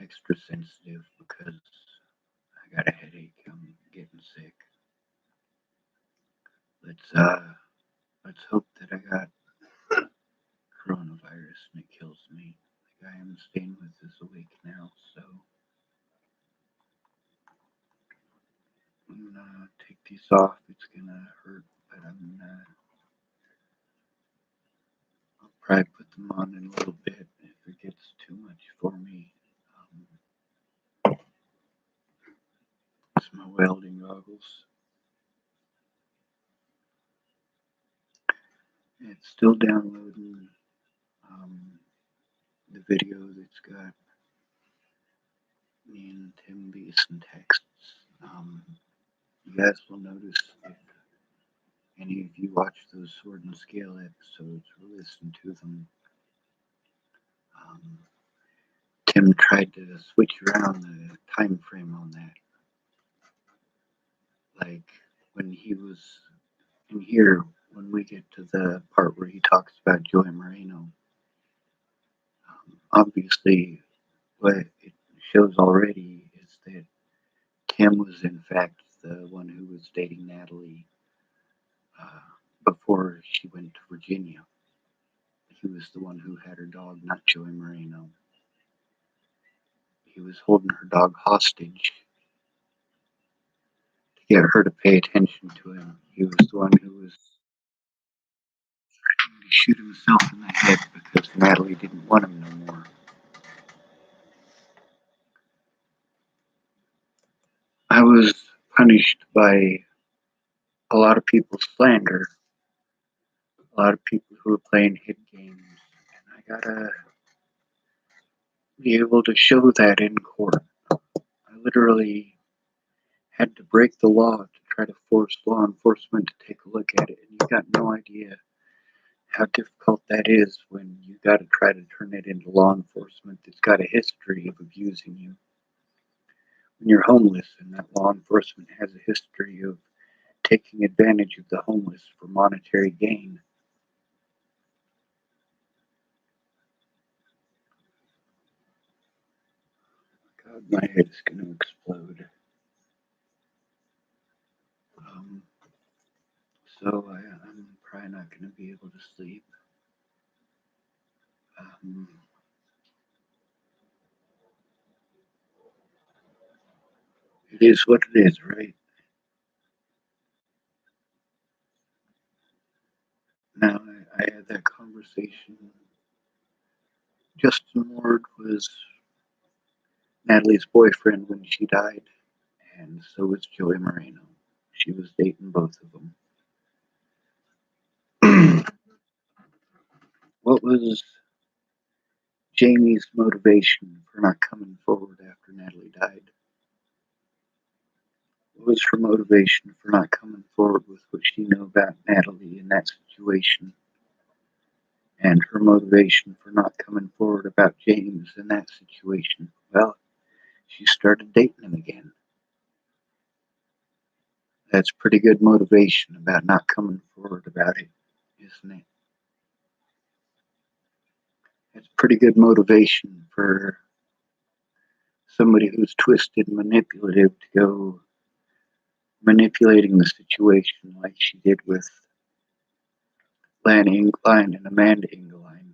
extra sensitive because I got a headache. I'm getting sick. Let's uh let's hope that I got coronavirus and it kills me. The guy I'm staying with is awake now, so I'm gonna take these off. It's gonna hurt, but I'll probably put them on in a little bit if it gets too much for me. It's my welding goggles. It's still downloading um, the video that's got me and Tim Beeson texts. Um, you guys will notice if any of you watch those Sword and Scale episodes or listen to them, um, Tim tried to switch around the time frame on that. Like when he was in here, when we get to the part where he talks about Joey Moreno, obviously what it shows already is that Tim was in fact the one who was dating Natalie uh, before she went to Virginia. He was the one who had her dog, not Joey Moreno. He was holding her dog hostage to get her to pay attention to him. He was the one who was trying to shoot himself in the head because Natalie didn't want him no more. I was punished by a lot of people's slander, a lot of people who were playing hit games, and I gotta be able to show that in court. I literally had to break the law to try to force law enforcement to take a look at it, and you got no idea how difficult that is when you got to try to turn it into law enforcement that's got a history of abusing you. When you're homeless and that law enforcement has a history of taking advantage of the homeless for monetary gain. God, my head is going to explode. Um, I'm probably not going to be able to sleep. Um, it is what it is, right? Now, I had that conversation. Justin Ward was Natalie's boyfriend when she died, and so was Joey Moreno. She was dating both of them. What was Jamie's motivation for not coming forward after Natalie died? What was her motivation for not coming forward with what she knew about Natalie in that situation? And her motivation for not coming forward about James in that situation? Well, she started dating him again. That's pretty good motivation about not coming forward about it, isn't it? That's pretty good motivation for somebody who's twisted and manipulative to go manipulating the situation like she did with Lanny Ingline and Amanda Ingline.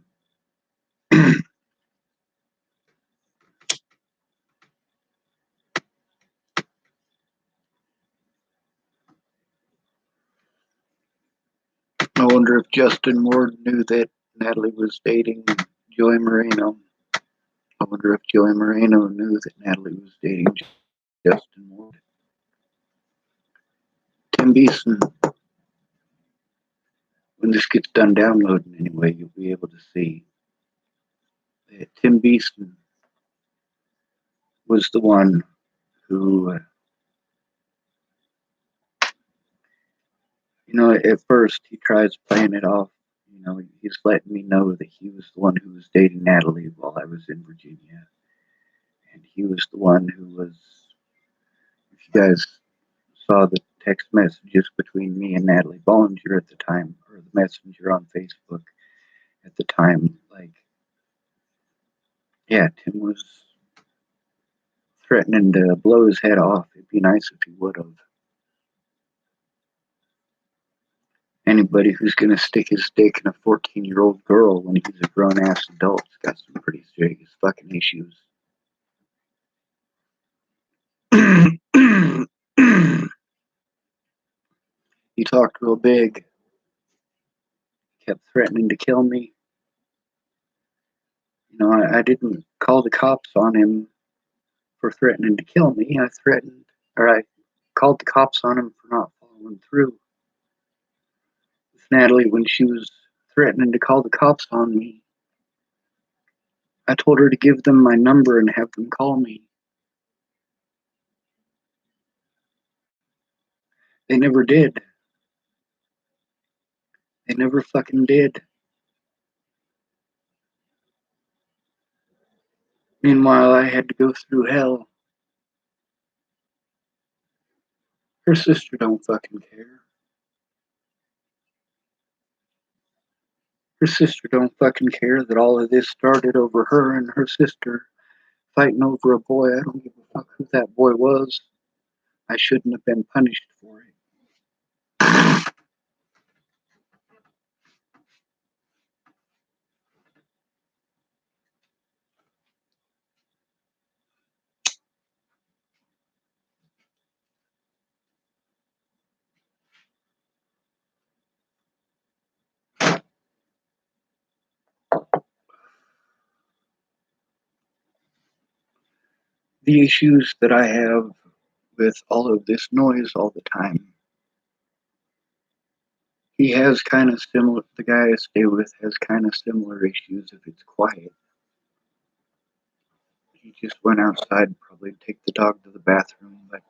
I wonder if Justin Ward knew that Natalie was dating Joey Moreno. I wonder if Joey Moreno knew that Natalie was dating Justin Ward. Tim Beeson, when this gets done downloading anyway, you'll be able to see that Tim Beeson was the one who, at first he tries playing it off. He's letting me know that he was the one who was dating Natalie while I was in Virginia. And he was the one who was, if you guys saw the text messages between me and Natalie Bollinger at the time, or the messenger on Facebook at the time, like, yeah, Tim was threatening to blow his head off. It'd be nice if he would have. Anybody who's going to stick his dick in a 14-year-old girl when he's a grown-ass adult's got some pretty serious fucking issues. He talked real big, kept threatening to kill me. You know, I didn't call the cops on him for threatening to kill me. I called the cops on him for not following through with Natalie when she was threatening to call the cops on me. I told her to give them my number and have them call me. They never did. They never fucking did. Meanwhile, I had to go through hell. Her sister don't fucking care. Her sister don't fucking care that all of this started over her and her sister fighting over a boy. I don't give a fuck who that boy was. I shouldn't have been punished for it. The issues that I have with all of this noise all the time. He has kind of similar, the guy I stay with has kind of similar issues if it's quiet. He just went outside, probably to take the dog to the bathroom, but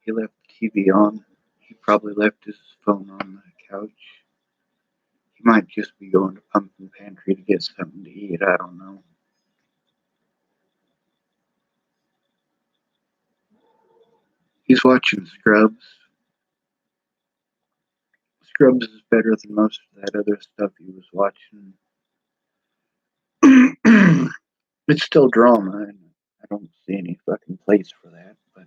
he left the TV on. He probably left his phone on the couch. He might just be going to Pumpkin Pantry to get something to eat, I don't know. He's watching Scrubs. Scrubs is better than most of that other stuff he was watching. It's still drama, and I don't see any fucking place for that, but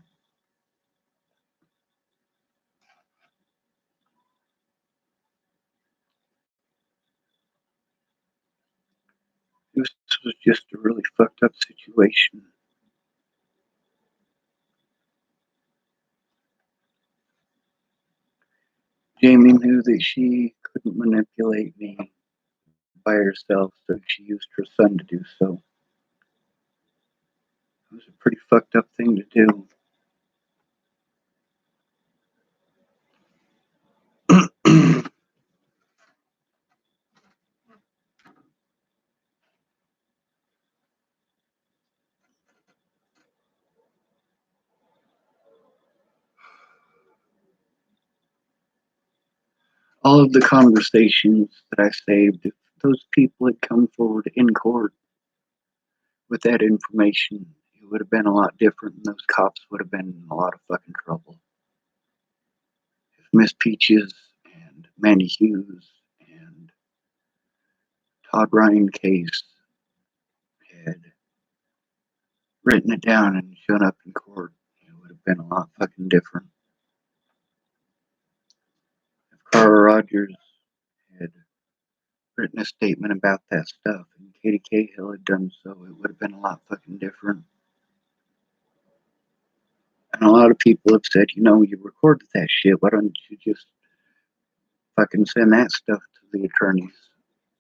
this was just a really fucked up situation. Jamie knew that she couldn't manipulate me by herself, so she used her son to do so. It was a pretty fucked up thing to do. All of the conversations that I saved, if those people had come forward in court with that information, it would have been a lot different, and those cops would have been in a lot of fucking trouble. If Miss Peaches and Mandy Hughes and Todd Ryan case had written it down and shown up in court, it would have been a lot fucking different. If Carl Rogers had written a statement about that stuff and Katie Cahill had done so, it would have been a lot fucking different. And a lot of people have said, you know, you recorded that shit, why don't you just fucking send that stuff to the attorneys?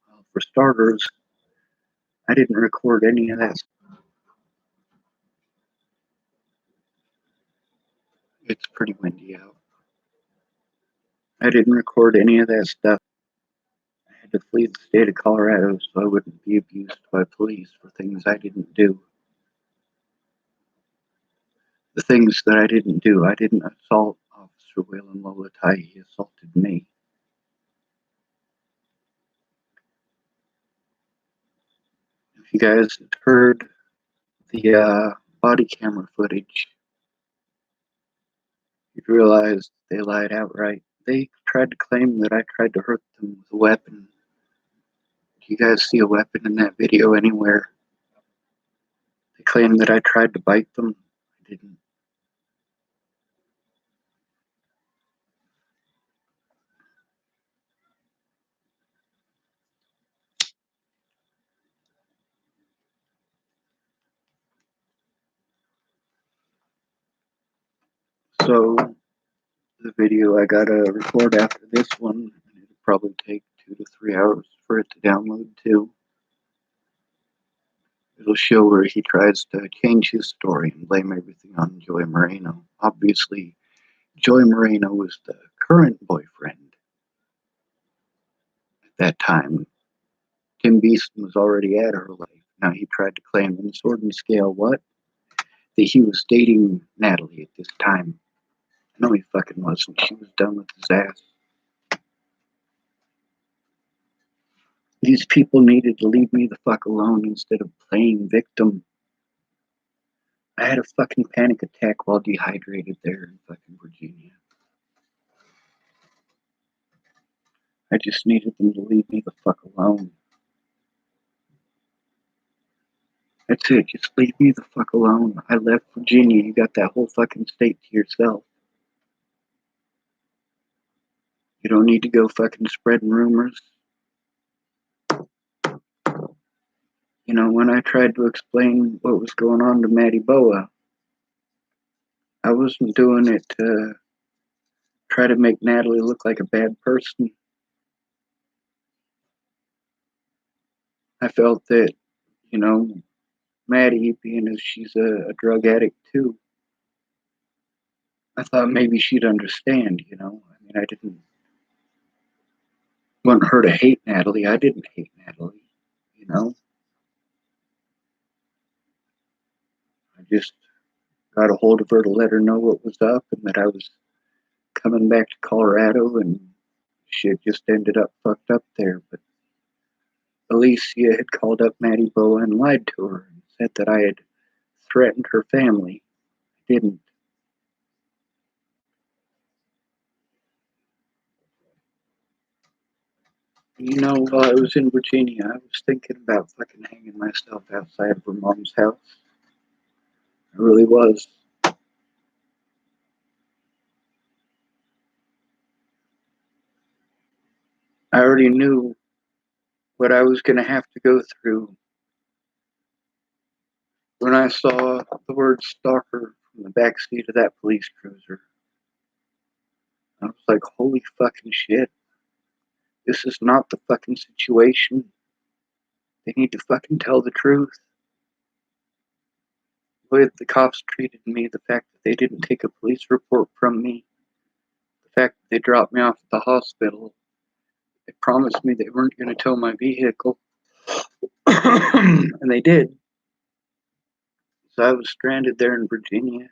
Well, for starters, I didn't record any of that. It's pretty windy out. I didn't record any of that stuff. I had to flee the state of Colorado so I wouldn't be abused by police for things I didn't do. The things that I didn't do, I didn't assault Officer Waylon Lolatai, he assaulted me. If you guys had heard the body camera footage, you'd realize they lied outright. They tried to claim that I tried to hurt them with a weapon. Do you guys see a weapon in that video anywhere? They claim that I tried to bite them. I didn't. So the video I gotta record after this one, and it'll probably take 2 to 3 hours for it to download too. It'll show where he tries to change his story and blame everything on Joy Moreno. Obviously, Joy Moreno was the current boyfriend at that time. Tim Beeson was already at her life. Now he tried to claim in Sword and Scale what? That he was dating Natalie at this time. No, he fucking wasn't. She was done with his ass. These people needed to leave me the fuck alone instead of playing victim. I had a fucking panic attack while dehydrated there in fucking Virginia. I just needed them to leave me the fuck alone. That's it. Just leave me the fuck alone. I left Virginia. You got that whole fucking state to yourself. You don't need to go fucking spreading rumors. You know, when I tried to explain what was going on to Maddie Boa, I wasn't doing it to try to make Natalie look like a bad person. I felt that, you know, Maddie, being as she's a drug addict too, I thought maybe she'd understand, you know. I mean, I didn't want her to hate Natalie. I didn't hate Natalie, you know. I just got a hold of her to let her know what was up and that I was coming back to Colorado, and she had just ended up fucked up there. But Alicia had called up Maddie Boa and lied to her and said that I had threatened her family. I didn't. You know, while I was in Virginia, I was thinking about fucking hanging myself outside of her mom's house. I really was. I already knew what I was going to have to go through when I saw the word stalker from the backseat of that police cruiser. I was like, holy fucking shit. This is not the fucking situation. They need to fucking tell the truth. The way the cops treated me, the fact that they didn't take a police report from me, the fact that they dropped me off at the hospital, they promised me they weren't going to tow my vehicle, and they did. So I was stranded there in Virginia.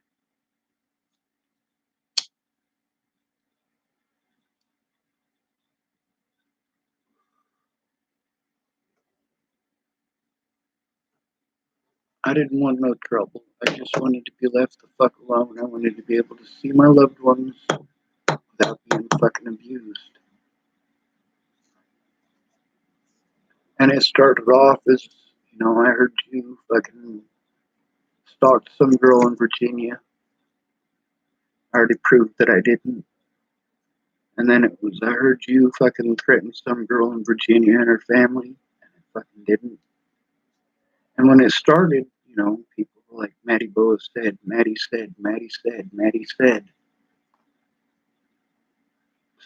I didn't want no trouble. I just wanted to be left the fuck alone. I wanted to be able to see my loved ones without being fucking abused. And it started off as, you know, I heard you fucking stalked some girl in Virginia. I already proved that I didn't. And then it was, I heard you fucking threaten some girl in Virginia and her family, and I fucking didn't. And when it started, you know, people were like, Maddie Boa said, Maddie said, Maddie said, Maddie said.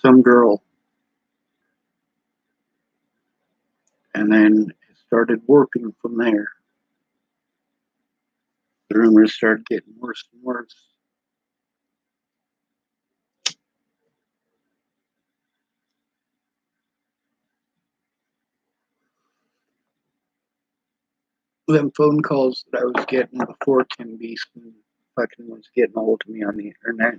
Some girl. And then it started working from there. The rumors started getting worse and worse. Them phone calls that I was getting before Tim Beeson fucking was getting hold of me on the internet.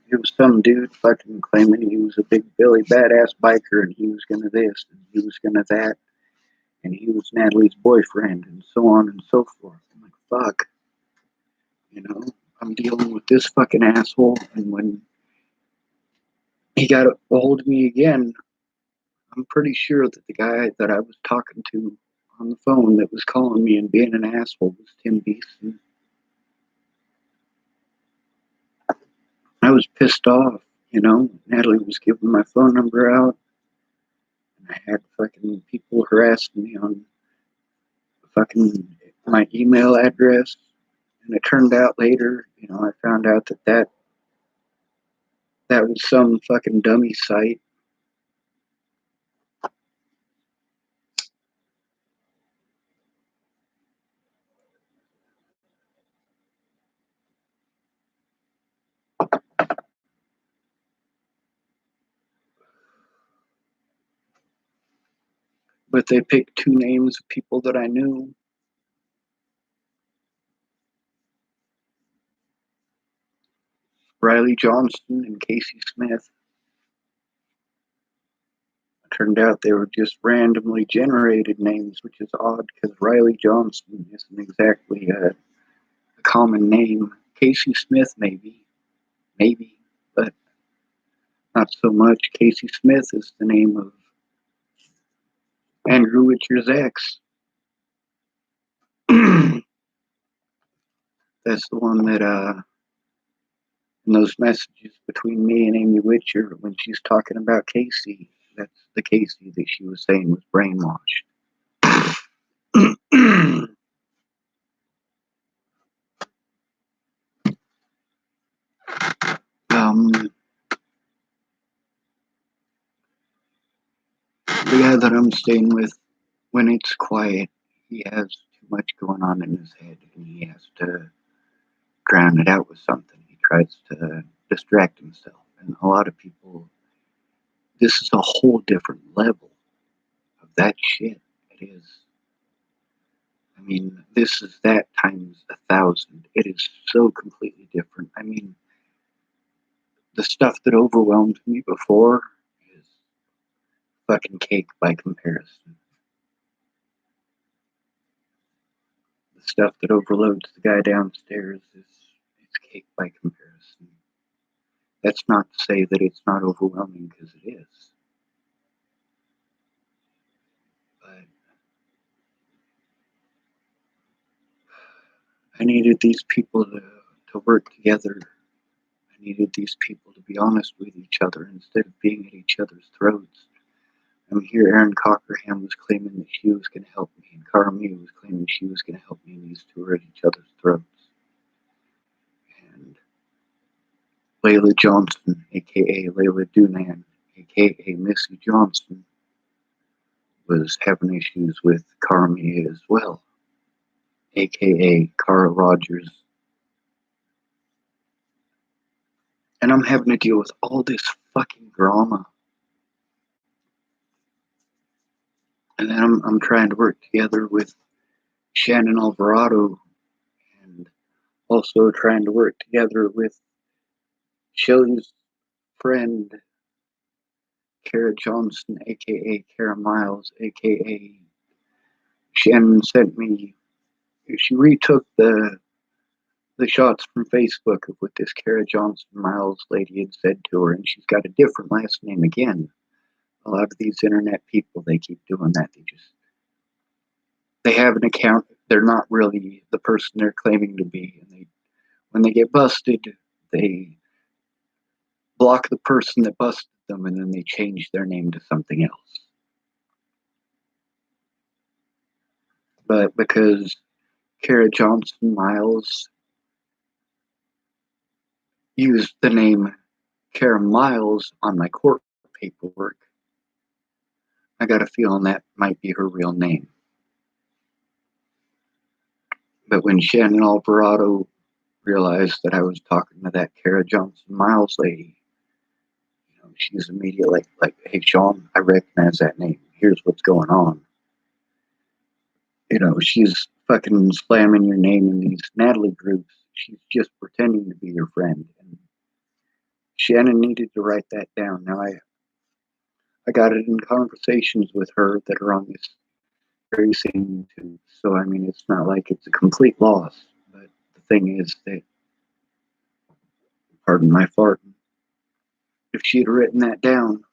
It was some dude fucking claiming he was a big Billy badass biker and he was gonna this and he was gonna that and he was Natalie's boyfriend and so on and so forth. I'm like, fuck. You know, I'm dealing with this fucking asshole, and when he got a hold of me again, I'm pretty sure that the guy that I was talking to on the phone that was calling me and being an asshole was Tim Beeson. I was pissed off, Natalie was giving my phone number out, and I had fucking people harassing me on fucking my email address. And it turned out later, I found out that was some fucking dummy site. But they picked two names of people that I knew. Riley Johnston and Casey Smith. It turned out they were just randomly generated names, which is odd because Riley Johnston isn't exactly a common name. Casey Smith, maybe, but not so much. Casey Smith is the name of Andrew Witcher's ex. That's the one that, in those messages between me and Amy Witcher, when she's talking about Casey, that's the Casey that she was saying was brainwashed. The guy that I'm staying with, when it's quiet, he has too much going on in his head, and he has to drown it out with something. He tries to distract himself. And a lot of people, this is a whole different level of that shit. It is. I mean, this is that times 1,000. It is so completely different. I mean, the stuff that overwhelmed me before is fucking cake by comparison. The stuff that overloads the guy downstairs is cake by comparison. That's not to say that it's not overwhelming, because it is. But I needed these people to work together. I needed these people to be honest with each other instead of being at each other's throats. I mean, here Erin Cockerham was claiming that she was going to help me, and Carmi was claiming she was going to help me, and these two were at each other's throats. And Layla Johnson, a.k.a. Layla Dunan, a.k.a. Missy Johnson, was having issues with Carmi as well, a.k.a. Cara Rogers. And I'm having to deal with all this fucking drama. And then I'm trying to work together with Shannon Alvarado, and also trying to work together with Shelley's friend, Kara Johnson, a.k.a. Kara Miles, a.k.a. Shannon sent me, she retook the shots from Facebook of what this Kara Johnson Miles lady had said to her, and she's got a different last name again. A lot of these internet people, they keep doing that. They have an account. They're not really the person they're claiming to be. And when they get busted, they block the person that busted them, and then they change their name to something else. But because Kara Johnson Miles used the name Kara Miles on my court paperwork, I got a feeling that might be her real name. But when Shannon Alvarado realized that I was talking to that Kara Johnson Miles lady, she's immediately like, hey, Sean, I recognize that name. Here's what's going on. She's fucking slamming your name in these Natalie groups. She's just pretending to be your friend. And Shannon needed to write that down. Now, I got it in conversations with her that are on this very same YouTube. So, I mean, it's not like it's a complete loss. But the thing is that, pardon my farting, if she'd written that down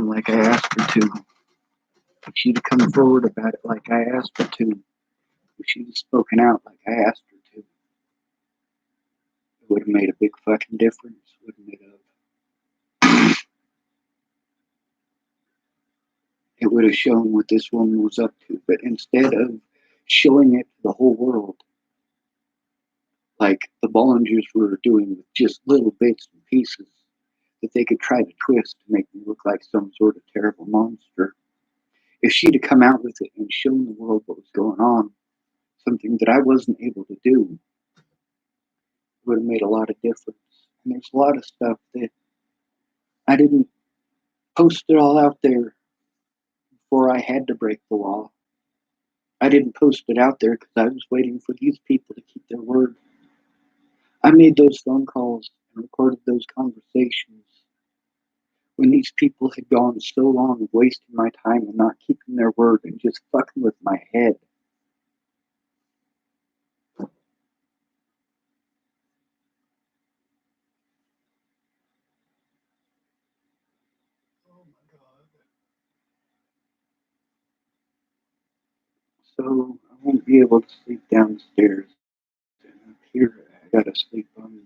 like I asked her to, If she'd have come forward about it like I asked her to, if she'd have spoken out like I asked her to, it would have made a big fucking difference, wouldn't it have? It would have shown what this woman was up to. But instead of showing it to the whole world, like the Bollingers were doing with just little bits and pieces that they could try to twist to make me look like some sort of terrible monster, if she'd have come out with it and shown the world what was going on, something that I wasn't able to do, it would have made a lot of difference. And there's a lot of stuff that I didn't post it all out there before I had to break the law. I didn't post it out there because I was waiting for these people to keep their word. I made those phone calls and recorded those conversations when these people had gone so long wasting my time and not keeping their word and just fucking with my head. Oh my God. So I won't be able to sleep downstairs. And up here, I gotta sleep on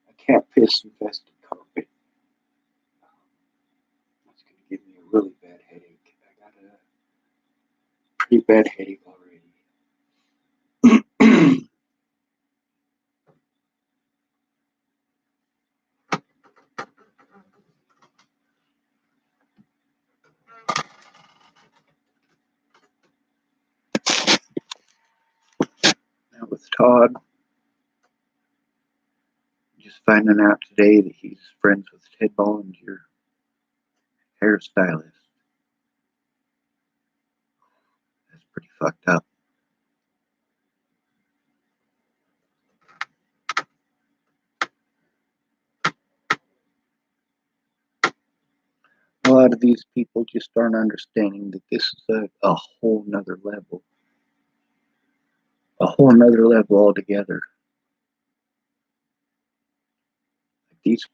a cat piss infested carpet. That's gonna give me a really bad headache. I got a pretty bad headache already. Now with Todd, just finding out today that he's friends with Ted Bollinger, hairstylist. That's pretty fucked up. A lot of these people just aren't understanding that this is a whole nother level. A whole nother level altogether. These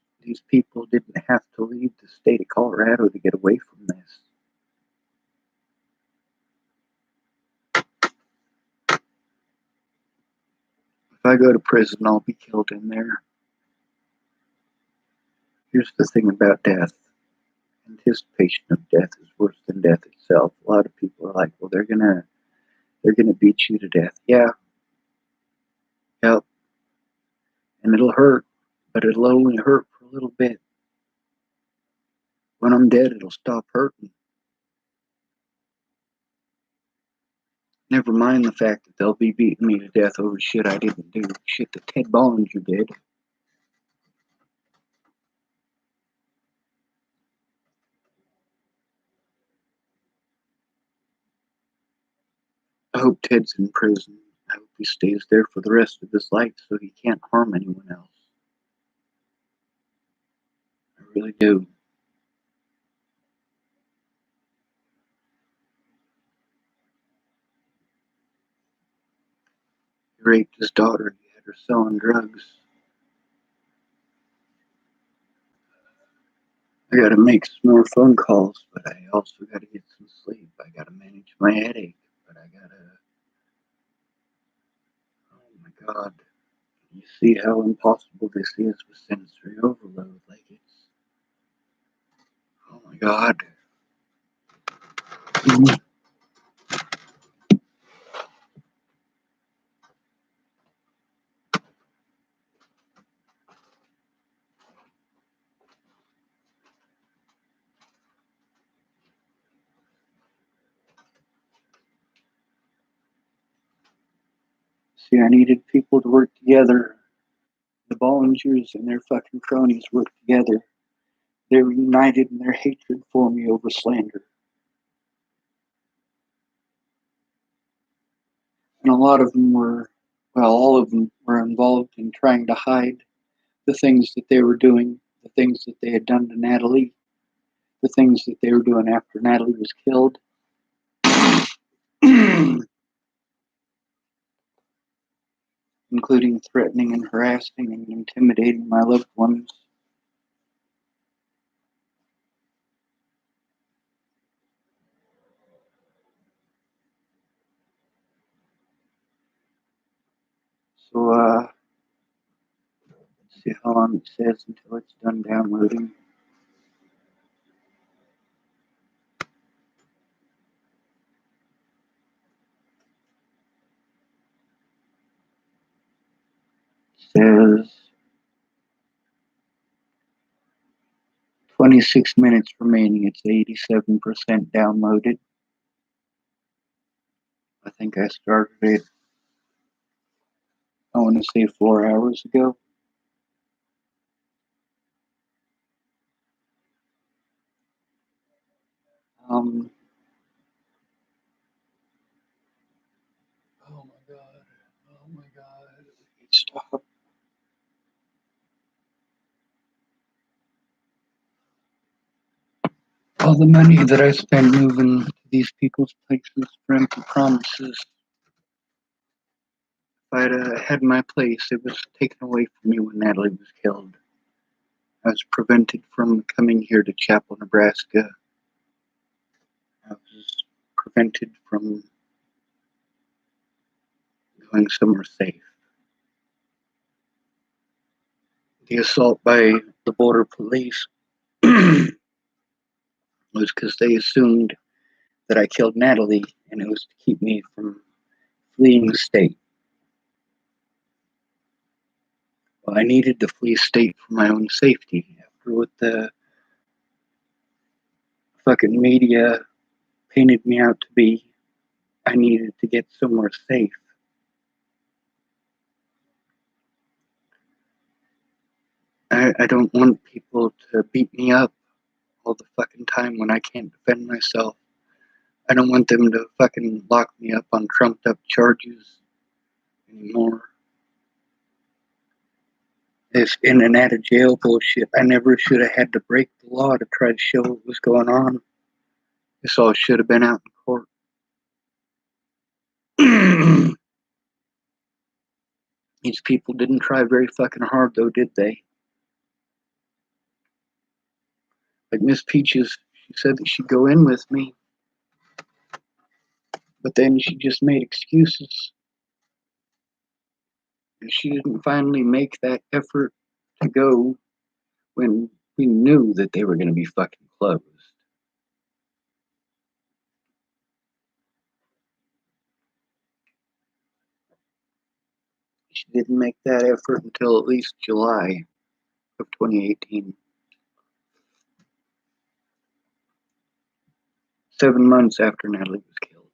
people didn't have to leave the state of Colorado to get away from this. If I go to prison, I'll be killed in there. Here's the thing about death. Anticipation of death is worse than death itself. A lot of people are like, well, they're gonna beat you to death. Yeah, yep. And it'll hurt, but it'll only hurt for a little bit. When I'm dead, it'll stop hurting. Never mind the fact that they'll be beating me to death over shit I didn't do. Shit that Ted Bollinger did. I hope Ted's in prison. I hope he stays there for the rest of his life so he can't harm anyone else. I really do. He raped his daughter. He had her selling drugs. I gotta make some more phone calls, but I also gotta get some sleep. I gotta manage my headache, but I gotta. Oh my God. You see how impossible this is with sensory overload. Like it's. Oh my God. See, I needed people to work together. The Bollingers and their fucking cronies worked together. They were united in their hatred for me over slander. And a lot of them were, well, all of them were involved in trying to hide the things that they were doing, the things that they had done to Natalie, the things that they were doing after Natalie was killed. Including threatening and harassing and intimidating my loved ones. So, let's see how long it says until it's done downloading. It says 26 minutes remaining. It's 87% downloaded. I think I started it, I want to say 4 hours ago. Um, oh my god, oh my god, stop. All the money that I spent moving to these people's places for empty promises. If I'd had my place, it was taken away from me when Natalie was killed. I was prevented from coming here to Chapel, Nebraska. I was prevented from going somewhere safe. The assault by the border police was because they assumed that I killed Natalie, and it was to keep me from fleeing the state. Well, I needed to flee state for my own safety. After what the fucking media painted me out to be, I needed to get somewhere safe. I don't want people to beat me up all the fucking time when I can't defend myself. I don't want them to fucking lock me up on trumped up charges anymore. This in and out of jail bullshit. I never should have had to break the law to try to show what was going on. This all should have been out in court. These people didn't try very fucking hard though, did they? Like Miss Peaches, she said that she'd go in with me, but then she just made excuses. And she didn't finally make that effort to go when we knew that they were going to be fucking closed. She didn't make that effort until at least July of 2018. 7 months after Natalie was killed.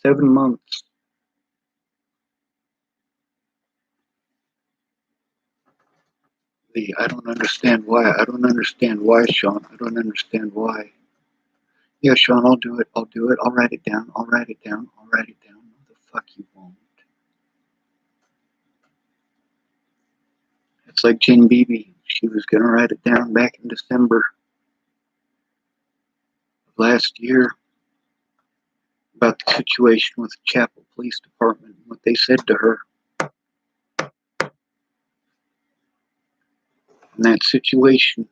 7 months. I don't understand why. I don't understand why, Sean. I don't understand why. Yeah, Sean, I'll do it. I'll do it. I'll write it down. I'll write it down. I'll write it down. No, the fuck you won't. It's like Jen Beebe. She was going to write it down back in December of last year about the situation with the Chapel Police Department and what they said to her. In that situation.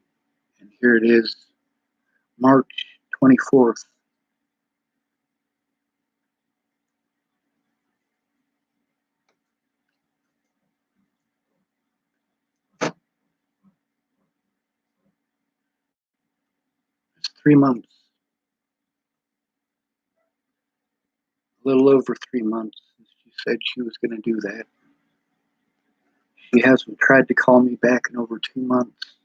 And here it is, March 24th. It's 3 months. A little over 3 months since she said she was going to do that. She hasn't tried to call me back in over 2 months.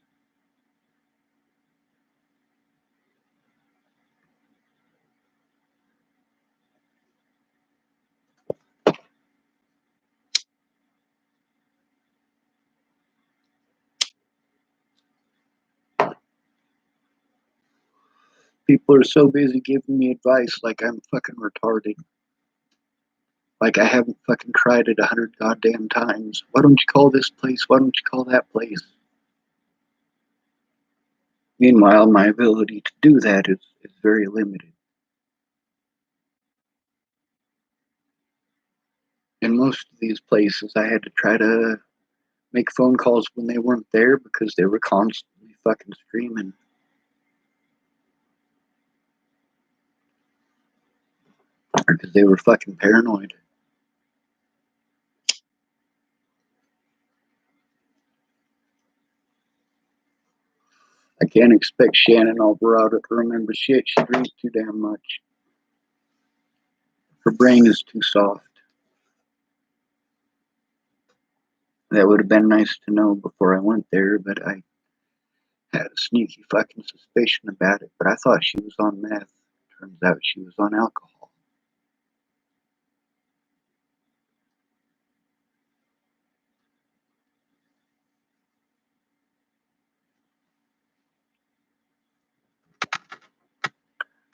People are so busy giving me advice like I'm fucking retarded. Like I haven't fucking tried it 100 goddamn times. Why don't you call this place? Why don't you call that place? Meanwhile, my ability to do that is very limited. In most of these places, I had to try to make phone calls when they weren't there because they were constantly fucking screaming. Or because they were fucking paranoid. I can't expect Shannon Alvarado to remember shit. She drinks too damn much. Her brain is too soft. That would have been nice to know before I went there, but I had a sneaky fucking suspicion about it. But I thought she was on meth. Turns out she was on alcohol.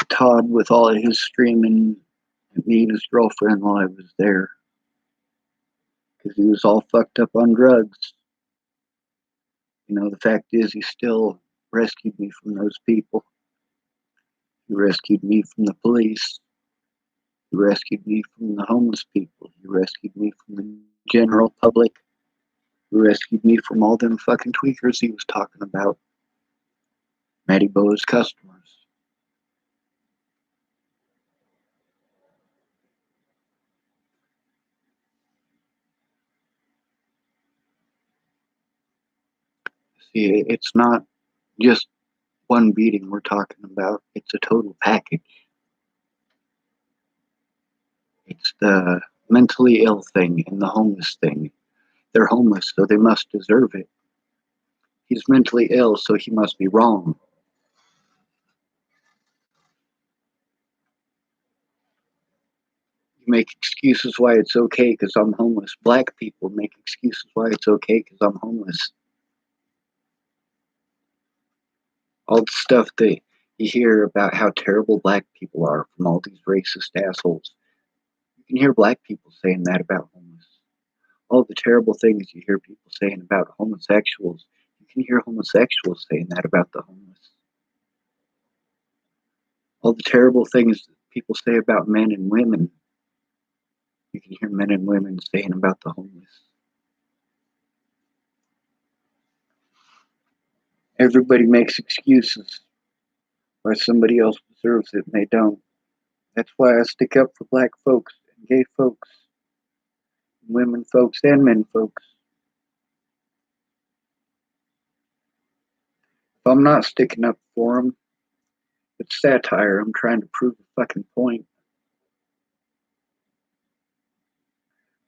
Todd, with all of his screaming at me and his girlfriend while I was there, because he was all fucked up on drugs. You know, the fact is, he still rescued me from those people. He rescued me from the police. He rescued me from the homeless people. He rescued me from the general public. He rescued me from all them fucking tweakers he was talking about. Matty Boa's customers. See, it's not just one beating we're talking about. It's a total package. It's the mentally ill thing and the homeless thing. They're homeless, so they must deserve it. He's mentally ill, so he must be wrong. You make excuses why it's okay because I'm homeless. Black people make excuses why it's okay because I'm homeless. All the stuff that you hear about how terrible black people are from all these racist assholes. You can hear black people saying that about homeless. All the terrible things you hear people saying about homosexuals, you can hear homosexuals saying that about the homeless. All the terrible things that people say about men and women, you can hear men and women saying about the homeless. Everybody makes excuses why somebody else deserves it and they don't. That's why I stick up for black folks and gay folks, and women folks and men folks. If I'm not sticking up for them, it's satire. I'm trying to prove a fucking point.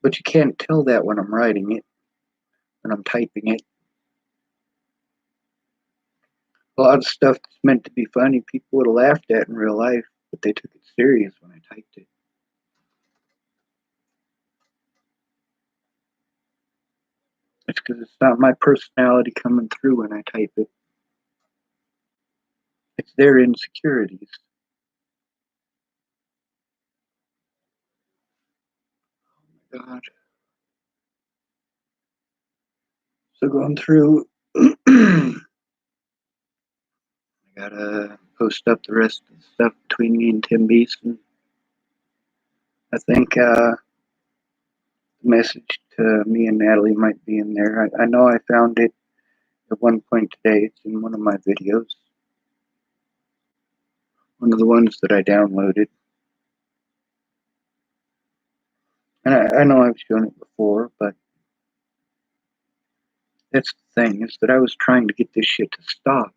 But you can't tell that when I'm writing it, when I'm typing it. A lot of stuff that's meant to be funny, people would have laughed at in real life, but they took it serious when I typed it. It's because it's not my personality coming through when I type it. It's their insecurities. Oh my God. So going through, I gotta post up the rest of the stuff between me and Tim Beeson. I think the message to me and Natalie might be in there. I know I found it at one point today. It's in one of my videos, one of the ones that I downloaded. And I know I've shown it before, but that's the thing, is that I was trying to get this shit to stop.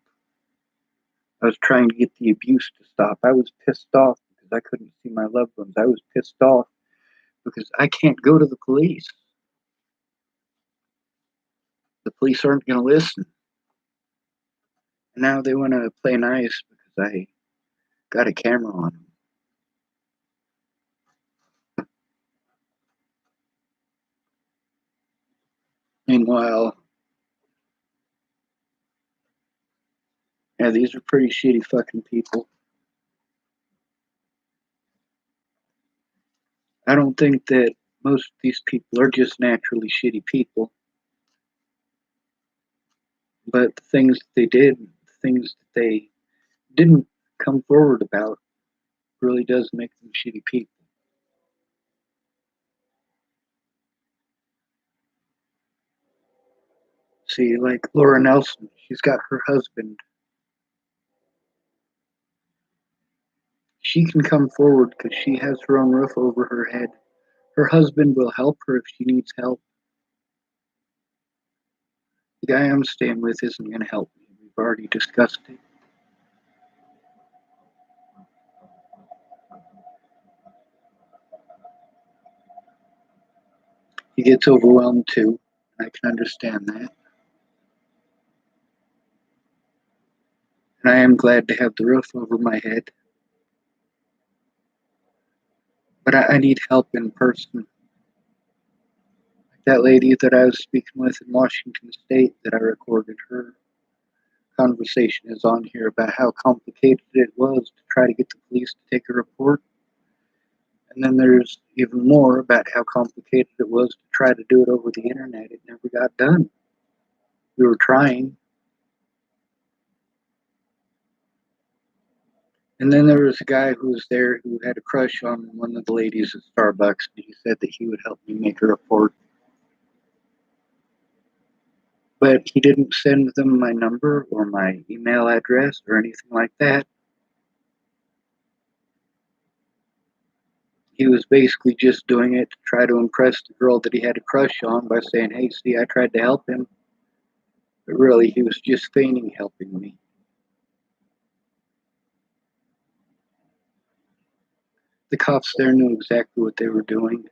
I was trying to get the abuse to stop. I was pissed off because I couldn't see my loved ones. I was pissed off because I can't go to the police. The police aren't going to listen. And now they want to play nice because I got a camera on them. Meanwhile, yeah, these are pretty shitty fucking people. I don't think that most of these people are just naturally shitty people. But the things that they did, the things that they didn't come forward about, really does make them shitty people. See, like Laura Nelson, she's got her husband. She can come forward because she has her own roof over her head. Her husband will help her if she needs help. The guy I'm staying with isn't going to help me. We've already discussed it. He gets overwhelmed too. I can understand that. And I am glad to have the roof over my head. But I need help in person. That lady that I was speaking with in Washington State that I recorded, her conversation is on here about how complicated it was to try to get the police to take a report. And then there's even more about how complicated it was to try to do it over the internet. It never got done. We were trying. And then there was a guy who was there who had a crush on one of the ladies at Starbucks, and he said that he would help me make a report. But he didn't send them my number or my email address or anything like that. He was basically just doing it to try to impress the girl that he had a crush on by saying, hey, see, I tried to help him. But really, he was just feigning helping me. The cops there knew exactly what they were doing.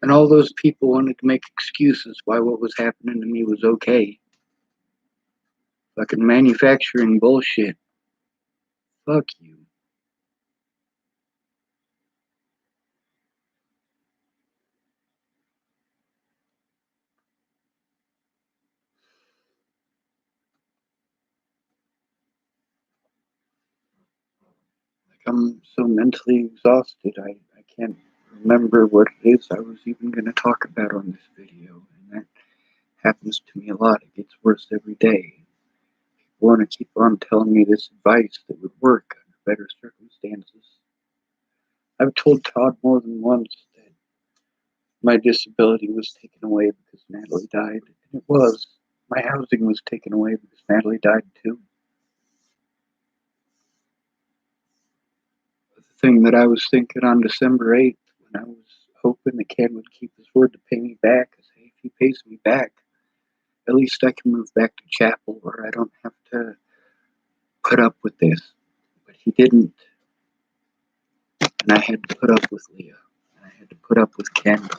And all those people wanted to make excuses why what was happening to me was okay. Fucking manufacturing bullshit. Fuck you. Like, I'm so mentally exhausted, I can't remember what it is I was even going to talk about on this video. And that happens to me a lot. It gets worse every day. People want to keep on telling me this advice that would work under better circumstances. I've told Todd more than once that my disability was taken away because Natalie died. And it was. My housing was taken away because Natalie died too. The thing that I was thinking on December 8th, when I was hoping that Ken would keep his word to pay me back, is, hey, if he pays me back, at least I can move back to Chapel where I don't have to put up with this. But he didn't. And I had to put up with Leah. And I had to put up with Ken.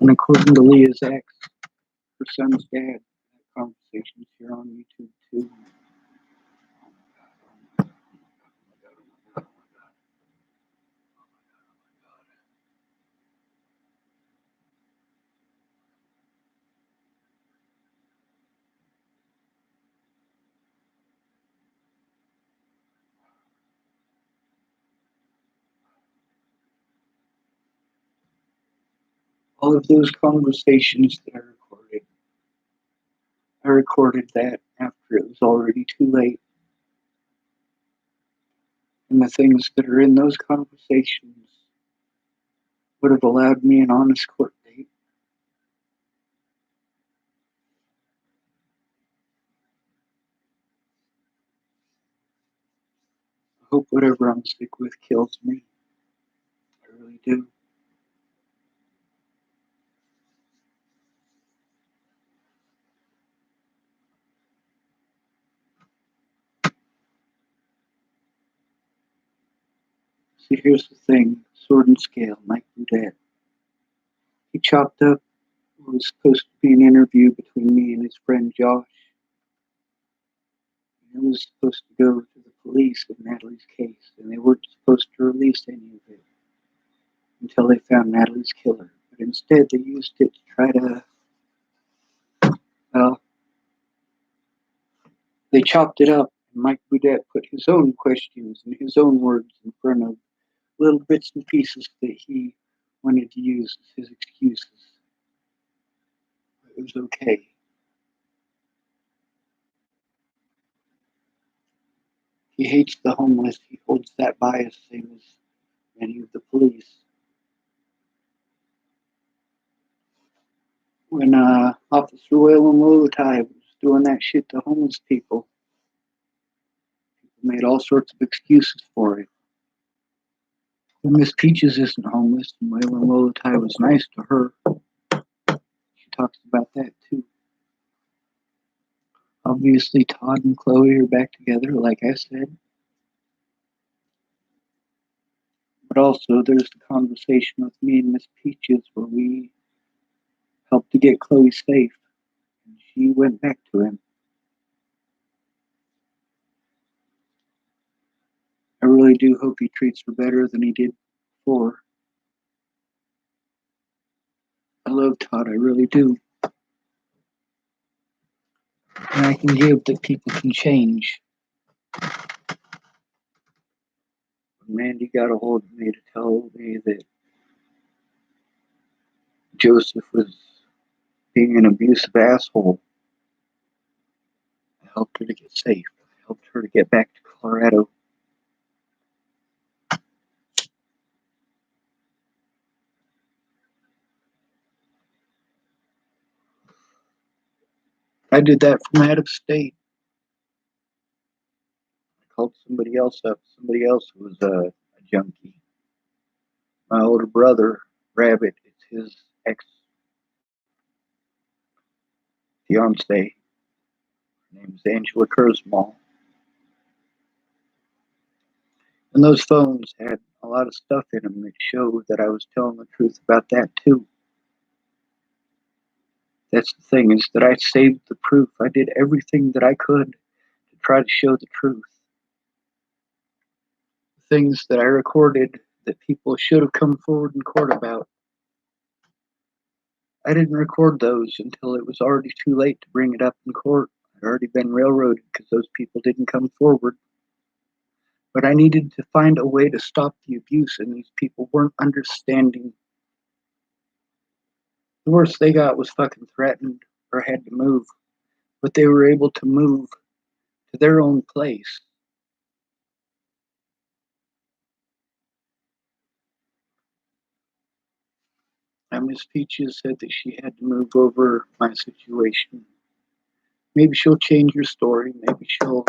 And according to Leah's ex, her son's dad, that conversation's here on YouTube too. All of those conversations that I recorded that after it was already too late. And the things that are in those conversations would have allowed me an honest court date. I hope whatever I'm sick with kills me. I really do. See, here's the thing. Sword and Scale, Mike Boudet. He chopped up what was supposed to be an interview between me and his friend Josh. And it was supposed to go to the police in Natalie's case, and they weren't supposed to release any of it until they found Natalie's killer. But instead, they used it to try to, well, they chopped it up, and Mike Boudet put his own questions and his own words in front of little bits and pieces that he wanted to use as his excuses. It was okay. He hates the homeless. He holds that bias, same as many of the police. When Officer Waylon Lolotai was doing that shit to homeless people, made all sorts of excuses for it. And Miss Peaches isn't homeless, and Waylon Lolotai was nice to her. She talks about that too. Obviously, Todd and Chloe are back together, like I said. But also, there's the conversation with me and Miss Peaches where we helped to get Chloe safe, and she went back to him. I really do hope he treats her better than he did before. I love Todd, I really do. And I can give that people can change. Mandy got a hold of me to tell me that Joseph was being an abusive asshole. I helped her to get safe. I helped her to get back to Colorado. I did that from out of state. I called somebody else up, somebody else who was a junkie. My older brother, Rabbit, it's his ex-fiance. Her name's Angela Kurzmal. And those phones had a lot of stuff in them that showed that I was telling the truth about that too. That's the thing, is that I saved the proof. I did everything that I could to try to show the truth. The things that I recorded that people should have come forward in court about, I didn't record those until it was already too late to bring it up in court. I'd already been railroaded because those people didn't come forward. But I needed to find a way to stop the abuse, and these people weren't understanding. The worst they got was fucking threatened or had to move. But they were able to move to their own place. And Miss Peaches said that she had to move over my situation. Maybe she'll change her story. Maybe she'll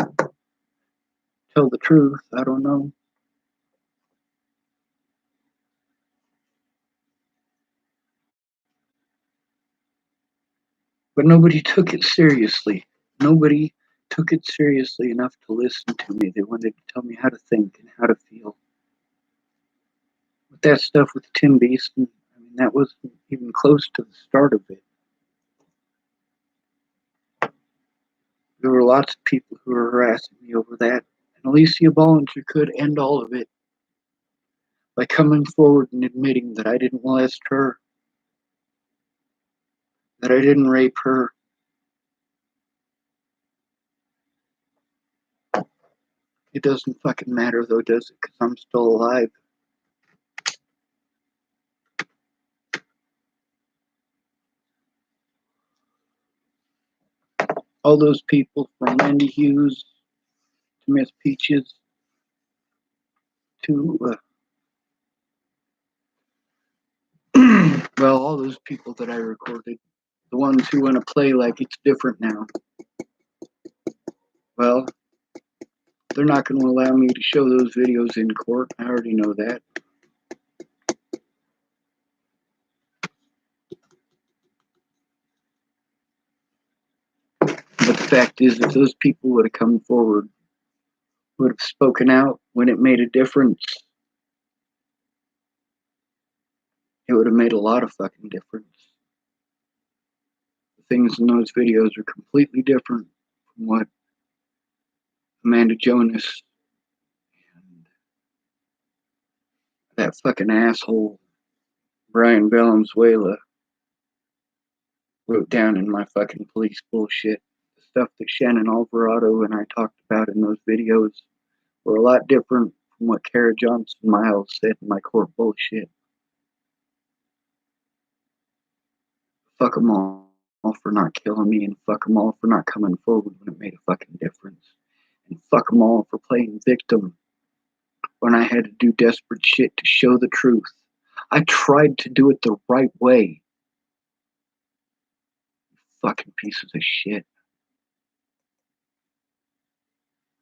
tell the truth. I don't know. But nobody took it seriously. Nobody took it seriously enough to listen to me. They wanted to tell me how to think and how to feel. With that stuff with Tim Beeson, I mean, that wasn't even close to the start of it. There were lots of people who were harassing me over that. And Alicia Bollinger could end all of it by coming forward and admitting that I didn't molest her, that I didn't rape her. It doesn't fucking matter though, does it? Because I'm still alive. All those people from Randy Hughes to Miss Peaches to, well, all those people that I recorded, the ones who want to play like it's different now, well, they're not going to allow me to show those videos in court. I already know that. But the fact is, if those people would have come forward, would have spoken out when it made a difference, it would have made a lot of fucking difference. The things in those videos are completely different from what Amanda Jonas and that fucking asshole Brian Valenzuela wrote down in my fucking police bullshit. The stuff that Shannon Alvarado and I talked about in those videos were a lot different from what Kara Johnson Miles said in my court bullshit. Fuck them all for not killing me, and fuck them all for not coming forward when it made a fucking difference. And fuck them all for playing victim when I had to do desperate shit to show the truth. I tried to do it the right way. Fucking pieces of shit.